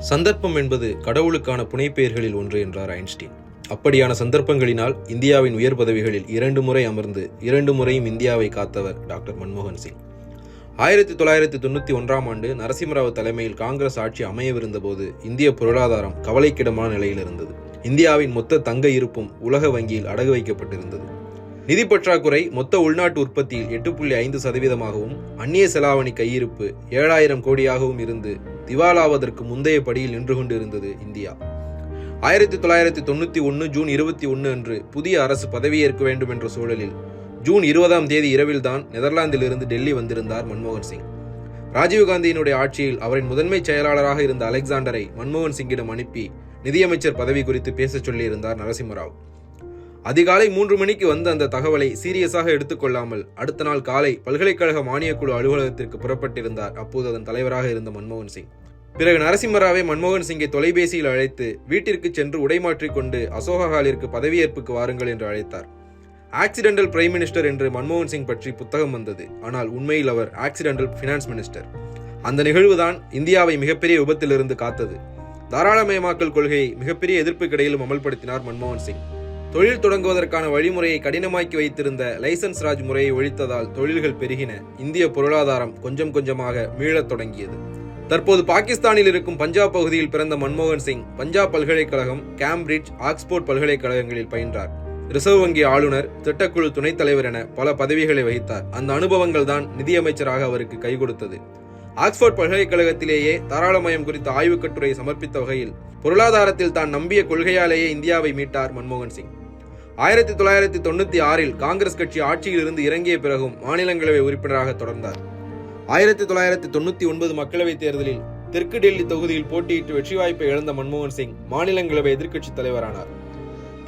சந்தர்ப்பம் என்பது கடவுளுக்கான புனைப்பெயர்களில் ஒன்று என்றார் ஐன்ஸ்டீன். அப்படியான சந்தர்ப்பங்களினால் இந்தியாவின் உயர் பதவிகளில் 2 முறை அமர்ந்து 2 முறையும் இந்தியாவை காத்தவர் டாக்டர் மன்மோகன் சிங். 1991ஆம் ஆண்டு நரசிம்மராவ் தலைமையில் காங்கிரஸ் ஆட்சி அமையவிருந்த போது இந்திய பொருளாதாரம் கவலைக்கிடமான நிலையில் இருந்தது. இந்தியாவின் மொத்த தங்க இருப்பும் உலக வங்கியில் அடகு வைக்கப்பட்டிருந்தது. நிதி பற்றாக்குறை மொத்த உள்நாட்டு உற்பத்தியில் 8.5%ஆகவும் அந்நிய செலாவணி கையிருப்பு 7000 கோடியாகவும் இருந்து திவாலாவதற்கு முந்தைய படியில் நின்று கொண்டிருந்தது இந்தியா. 1991 ஜூன் 21 அன்று புதிய அரசு பதவியேற்க வேண்டும் என்ற சூழலில் ஜூன் 20ஆம் தேதி இரவில்தான் நெதர்லாந்திலிருந்து டெல்லி வந்திருந்தார் மன்மோகன் சிங். ராஜீவ்காந்தியினுடைய ஆட்சியில் அவரின் முதன்மை செயலாளராக இருந்த அலெக்சாண்டரை மன்மோகன் சிங்கிடம் அனுப்பி நிதியமைச்சர் பதவி குறித்து பேசச் சொல்லியிருந்தார் நரசிம்மராவ். அதிகாலை 3 மணிக்கு வந்த அந்த தகவலை சீரியஸாக எடுத்துக்கொள்ளாமல் அடுத்த நாள் காலை பல்கலைக்கழக மானியக்குழு அலுவலகத்திற்கு புறப்பட்டிருந்தார் அப்போது அதன் தலைவராக இருந்த மன்மோகன் சிங். பிறகு நரசிம்மராவை மன்மோகன் சிங்கை தொலைபேசியில் அழைத்து வீட்டிற்கு சென்று உடைமாற்றிக் கொண்டு அசோகா ஹாலிற்கு பதவியேற்புக்கு வாருங்கள் என்று அழைத்தார். ஆக்சிடென்டல் பிரைம் மினிஸ்டர் என்று மன்மோகன் சிங் பற்றி புத்தகம் வந்தது. ஆனால் உண்மையில் அவர் ஆக்சிடென்டல் பினான்ஸ் மினிஸ்டர். அந்த நிகழ்வுதான் இந்தியாவை மிகப்பெரிய விபத்திலிருந்து காத்தது. தாராளமயமாக்கல் கொள்கையை மிகப்பெரிய எதிர்ப்புக்கிடையிலும் அமல்படுத்தினார் மன்மோகன் சிங். தொழில் தொடங்குவதற்கான வழிமுறையை கடினமாக்கி வைத்திருந்த லைசன்ஸ் ராஜ் முறையை ஒழித்ததால் தொழில்கள் பெருகின. இந்திய பொருளாதாரம் கொஞ்சம் கொஞ்சமாக மீளத் தொடங்கியது. தற்போது பாகிஸ்தானில் இருக்கும் பஞ்சாப் பகுதியில் பிறந்த மன்மோகன் சிங் பஞ்சாப் பல்கலைக்கழகம், கேம்பிரிட்ஜ், ஆக்ஸ்போர்ட் பல்கலைக்கழகங்களில் பயின்றார். ரிசர்வ் வங்கி ஆளுநர், திட்டக்குழு துணைத் தலைவர் என பல பதவிகளை வகித்தார். அந்த அனுபவங்கள் தான் நிதியமைச்சராக அவருக்கு கை கொடுத்தது. ஆக்ஸ்போர்ட் பல்கலைக்கழகத்திலேயே தாராளமயம் குறித்த ஆய்வுக் கட்டுரை சமர்ப்பித்த வகையில் பொருளாதாரத்தில் தான் நம்பிய கொள்கையாலேயே இந்தியாவை மீட்டார் மன்மோகன் சிங். 1996இல் காங்கிரஸ் கட்சி ஆட்சியில் இருந்து இறங்கிய பிறகும் மாநிலங்களவை உறுப்பினராக தொடர்ந்தார். 1999 மக்களவைத் தேர்தலில் தெற்கு டெல்லி தொகுதியில் போட்டியிட்டு வெற்றி வாய்ப்பை இழந்த மன்மோகன் சிங் மாநிலங்களவை எதிர்க்கட்சித் தலைவரானார்.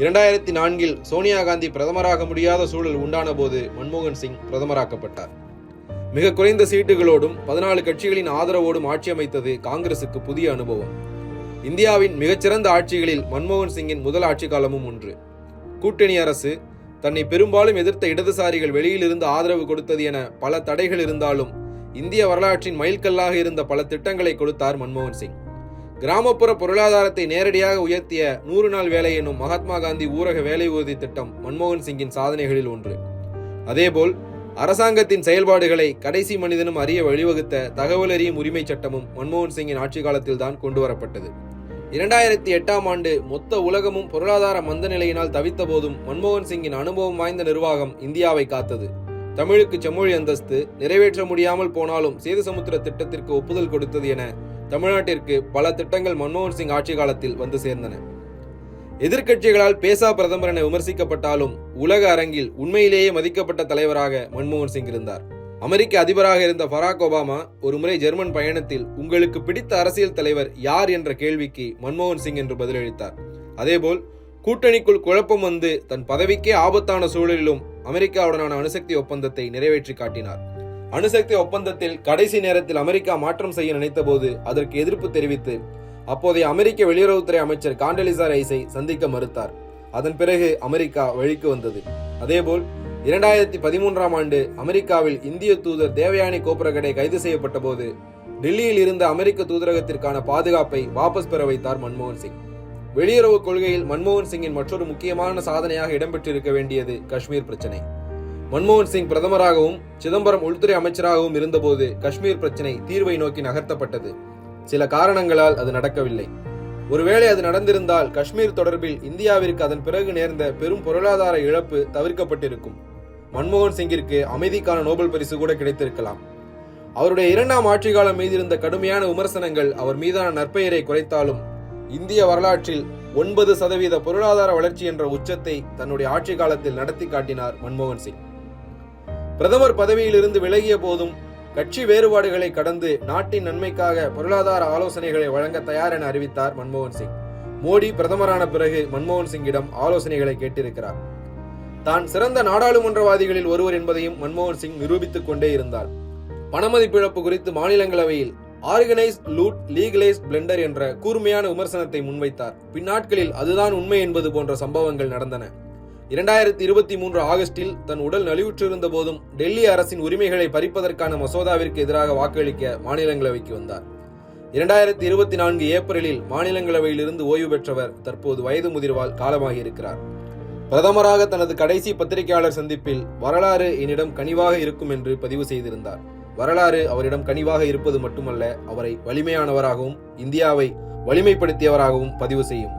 2004இல் சோனியா காந்தி பிரதமராக முடியாத சூழல் உண்டான போது மன்மோகன் சிங் பிரதமராக்கப்பட்டார். மிக குறைந்த சீட்டுகளோடும் 14 கட்சிகளின் ஆதரவோடும் ஆட்சி அமைத்தது காங்கிரசுக்கு புதிய அனுபவம். இந்தியாவின் மிகச்சிறந்த ஆட்சிகளில் மன்மோகன் சிங்கின் முதல் ஆட்சி காலமும் ஒன்று. கூட்டணி அரசு, தன்னை பெரும்பாலும் எதிர்த்த இடதுசாரிகள் வெளியிலிருந்து ஆதரவு கொடுத்தது என பல தடைகள் இருந்தாலும் இந்திய வரலாற்றின் மைல்கல்லாக இருந்த பல திட்டங்களை கொடுத்தார் மன்மோகன் சிங். கிராமப்புற பொருளாதாரத்தை நேரடியாக உயர்த்திய 100 நாள் வேலை எனும் மகாத்மா காந்தி ஊரக வேலை உறுதி திட்டம் மன்மோகன் சிங்கின் சாதனைகளில் ஒன்று. அதேபோல் அரசாங்கத்தின் செயல்பாடுகளை கடைசி மனிதனும் அறிய வழிவகுத்த தகவல் அறியும் உரிமை சட்டமும் மன்மோகன் சிங்கின் ஆட்சி காலத்தில் தான் கொண்டுவரப்பட்டது. 2008ஆம் ஆண்டு மொத்த உலகமும் பொருளாதார மந்த நிலையினால் தவித்த போதும் மன்மோகன் சிங்கின் அனுபவம் வாய்ந்த நிர்வாகம் இந்தியாவை காத்தது. தமிழுக்கு செம்மொழி அந்தஸ்து நிறைவேற்ற முடியாமல் போனாலும் சேது சமுத்திர திட்டத்திற்கு ஒப்புதல் கொடுத்தது என தமிழ்நாட்டிற்கு பல திட்டங்கள் மன்மோகன் சிங் ஆட்சி காலத்தில் வந்து சேர்ந்தன. எதிர்க்கட்சிகளால் பேசா பிரதமர் என விமர்சிக்கப்பட்டாலும் உலக அரங்கில் உண்மையிலேயே மதிக்கப்பட்ட தலைவராக மன்மோகன் சிங் இருந்தார். அமெரிக்க அதிபராக இருந்த பராக் ஒபாமா ஒரு முறை ஜெர்மன் பயணத்தில் உங்களுக்கு பிடித்த அரசியல் தலைவர் யார் என்ற கேள்விக்கு மன்மோகன் சிங் என்று பதிலளித்தார். அதேபோல் கூட்டணிக்குள் குழப்பம் வந்து தன் பதவிக்கே ஆபத்தான சூழலிலும் அமெரிக்காவுடனான அணுசக்தி ஒப்பந்தத்தை நிறைவேற்றி காட்டினார். அணுசக்தி ஒப்பந்தத்தில் கடைசி நேரத்தில் அமெரிக்கா மாற்றம் செய்ய நினைத்த போது அதற்கு எதிர்ப்பு தெரிவித்து அப்போதைய அமெரிக்க வெளியுறவுத்துறை அமைச்சர் காண்டலிசா ரைஸை சந்திக்க மறுத்தார். அதன் பிறகு அமெரிக்கா வழிக்கு வந்தது. அதேபோல் 2013ஆம் ஆண்டு அமெரிக்காவில் இந்திய தூதர் தேவயானி கோப்ரகடே கைது செய்யப்பட்ட போது டெல்லியில் இருந்த அமெரிக்க தூதரகத்திற்கான பாதுகாப்பை வாபஸ் பெற வைத்தார் மன்மோகன் சிங். வெளியுறவு கொள்கையில் மன்மோகன் சிங்கின் மற்றொரு முக்கியமான சாதனையாக இடம்பெற்றிருக்க வேண்டியது காஷ்மீர் பிரச்சனை. மன்மோகன் சிங் பிரதமராகவும் சிதம்பரம் உள்துறை அமைச்சராகவும் இருந்தபோது காஷ்மீர் பிரச்சனை தீர்வை நோக்கி நகர்த்தப்பட்டது. சில காரணங்களால் அது நடக்கவில்லை. ஒருவேளை அது நடந்திருந்தால் காஷ்மீர் தொடர்பில் இந்தியாவிற்கு அதன் பிறகு நேர்ந்த பெரும் பொருளாதார இழப்பு தவிர்க்கப்பட்டிருக்கும். மன்மோகன் சிங்கிற்கு அமைதிக்கான நோபல் பரிசு கூட கிடைத்திருக்கலாம். அவருடைய 2ஆம் ஆட்சி காலம் மீதிருந்த கடுமையான விமர்சனங்கள் அவர் மீதான நற்பெயரை குறைத்தாலும் இந்திய வரலாற்றில் 9% பொருளாதார வளர்ச்சி என்ற உச்சத்தை தன்னுடைய ஆட்சி காலத்தில் நடத்தி காட்டினார் மன்மோகன் சிங். பிரதமர் பதவியிலிருந்து விலகிய போதும் கட்சி வேறுபாடுகளை கடந்து நாட்டின் நன்மைக்காக பொருளாதார ஆலோசனைகளை வழங்க தயார் என அறிவித்தார் மன்மோகன் சிங். மோடி பிரதமரான பிறகு மன்மோகன் சிங்கிடம் ஆலோசனைகளை கேட்டிருக்கிறார். தான் சிறந்த நாடாளுமன்றவாதிகளில் ஒருவர் என்பதையும் மன்மோகன் சிங் நிரூபித்துக் கொண்டே இருந்தார். பணமதிப்பிழப்பு குறித்து மாநிலங்களவையில் ஆர்கனைஸ் லூட் லீகலைஸ் பிளெண்டர் என்ற கூர்மையான விமர்சனத்தை முன்வைத்தார். பின்னாட்களில் அதுதான் உண்மை என்பது போன்ற சம்பவங்கள் நடந்தன. 2023 ஆகஸ்டில் தன் உடல் நலிவுற்றிருந்த போதும் டெல்லி அரசின் உரிமைகளை பறிப்பதற்கான மசோதாவிற்கு எதிராக வாக்களிக்க மாநிலங்களவைக்கு வந்தார். 2024 ஏப்ரலில் மாநிலங்களவையிலிருந்து ஓய்வு பெற்றவர் தற்போது வயது முதிர்வால் காலமாகியிருக்கிறார். பிரதமராக தனது கடைசி பத்திரிகையாளர் சந்திப்பில் வரலாறு என்னிடம் கனிவாக இருக்கும் என்று பதிவு செய்திருந்தார். வரலாறு அவரிடம் கனிவாக இருப்பது மட்டுமல்ல, அவரை வலிமையானவராகவும் இந்தியாவை வலிமைப்படுத்தியவராகவும் பதிவு செய்யும்.